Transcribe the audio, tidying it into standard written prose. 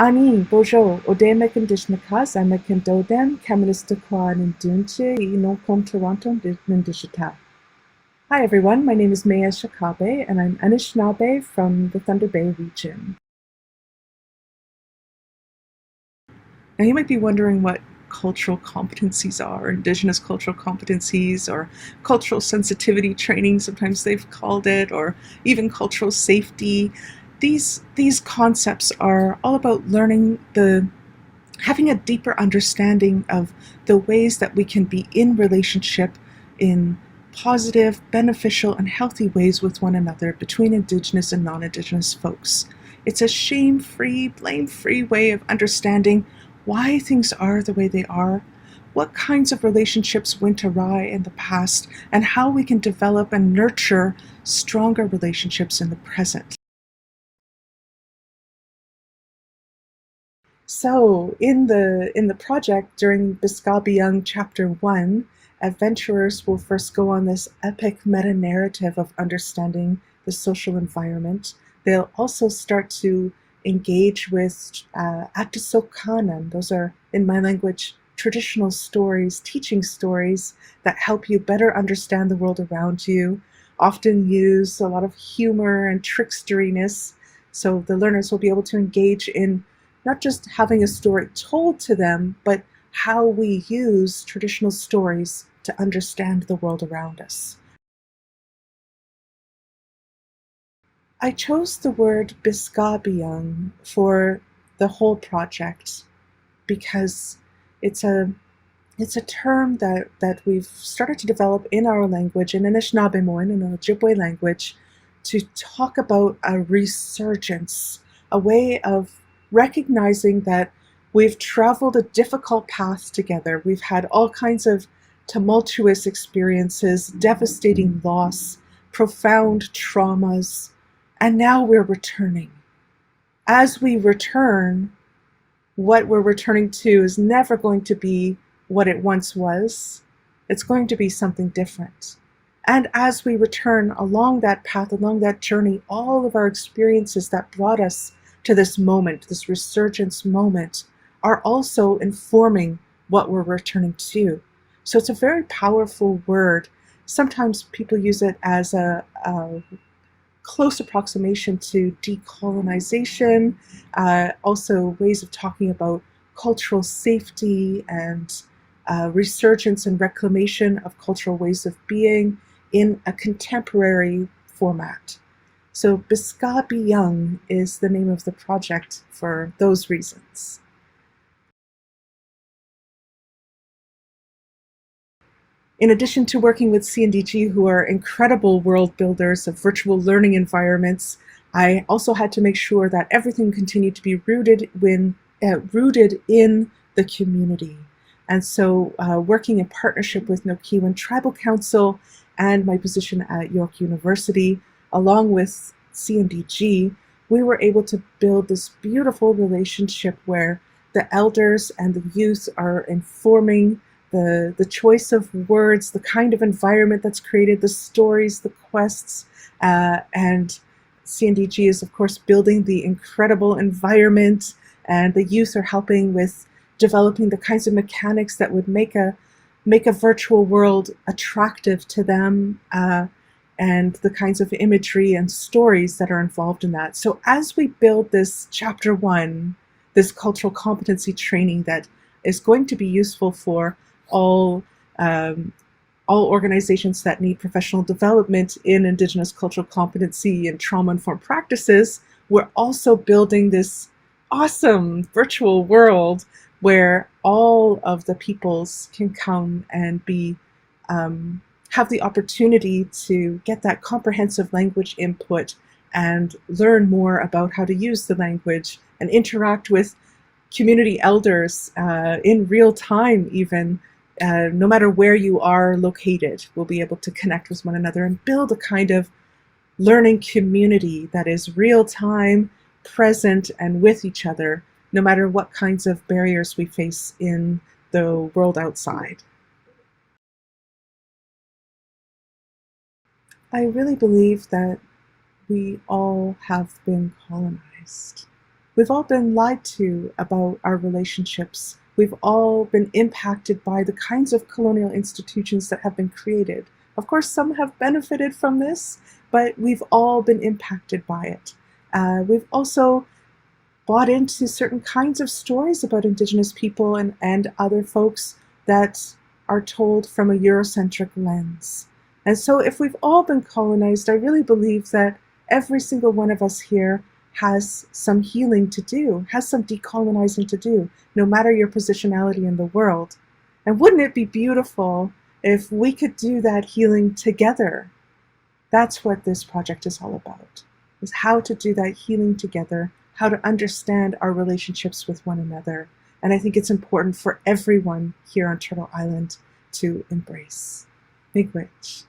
Ani bojo odeme kondishnakas ama kendodem kaministakwa nindunche ino kom Toronto nindishita. Hi everyone, my name is Maya Chacaby and I'm Anishinaabe from the Thunder Bay region. Now you might be wondering what cultural competencies are, Indigenous cultural competencies, or cultural sensitivity training, sometimes they've called it, or even cultural safety. These concepts are all about having a deeper understanding of the ways that we can be in relationship in positive, beneficial, and healthy ways with one another between Indigenous and non-Indigenous folks. It's a shame-free, blame-free way of understanding why things are the way they are, what kinds of relationships went awry in the past, and how we can develop and nurture stronger relationships in the present. So in the project during Biskaabiiyaang Chapter 1, adventurers will first go on this epic meta-narrative of understanding the social environment. They'll also start to engage with atisokanan. Those are, in my language, traditional stories, teaching stories that help you better understand the world around you, often use a lot of humor and tricksteriness. So the learners will be able to engage in not just having a story told to them, but how we use traditional stories to understand the world around us. I chose the word Biskaabiiyaang for the whole project because it's a term that we've started to develop in our language, in Anishinaabemowin, in the Ojibwe language, to talk about a resurgence, a way of recognizing that we've traveled a difficult path together. We've had all kinds of tumultuous experiences, devastating loss, profound traumas, and now we're returning. As we return, what we're returning to is never going to be what it once was. It's going to be something different. And as we return along that path, along that journey, all of our experiences that brought us to this moment, this resurgence moment, are also informing what we're returning to. So it's a very powerful word. Sometimes people use it as a close approximation to decolonization, also ways of talking about cultural safety and resurgence and reclamation of cultural ways of being in a contemporary format. So Biskaabiiyaang is the name of the project for those reasons. In addition to working with CNDG, who are incredible world builders of virtual learning environments, I also had to make sure that everything continued to be rooted in the community. And so working in partnership with Nokiiwin Tribal Council and my position at York University, along with CNDG, we were able to build this beautiful relationship where the elders and the youth are informing the choice of words, the kind of environment that's created, the stories, the quests, and CNDG is of course building the incredible environment, and the youth are helping with developing the kinds of mechanics that would make a virtual world attractive to them, and the kinds of imagery and stories that are involved in that. So as we build this Chapter 1, this cultural competency training that is going to be useful for all organizations that need professional development in Indigenous cultural competency and trauma-informed practices, we're also building this awesome virtual world where all of the peoples can come and be have the opportunity to get that comprehensive language input and learn more about how to use the language and interact with community elders in real time even. No matter where you are located, we'll be able to connect with one another and build a kind of learning community that is real time, present, and with each other, no matter what kinds of barriers we face in the world outside. I really believe that we all have been colonized. We've all been lied to about our relationships. We've all been impacted by the kinds of colonial institutions that have been created. Of course, some have benefited from this, but we've all been impacted by it. We've also bought into certain kinds of stories about Indigenous people and other folks that are told from a Eurocentric lens. And so if we've all been colonized, I really believe that every single one of us here has some healing to do, has some decolonizing to do, no matter your positionality in the world. And wouldn't it be beautiful if we could do that healing together? That's what this project is all about, is how to do that healing together, how to understand our relationships with one another. And I think it's important for everyone here on Turtle Island to embrace. Miigwech.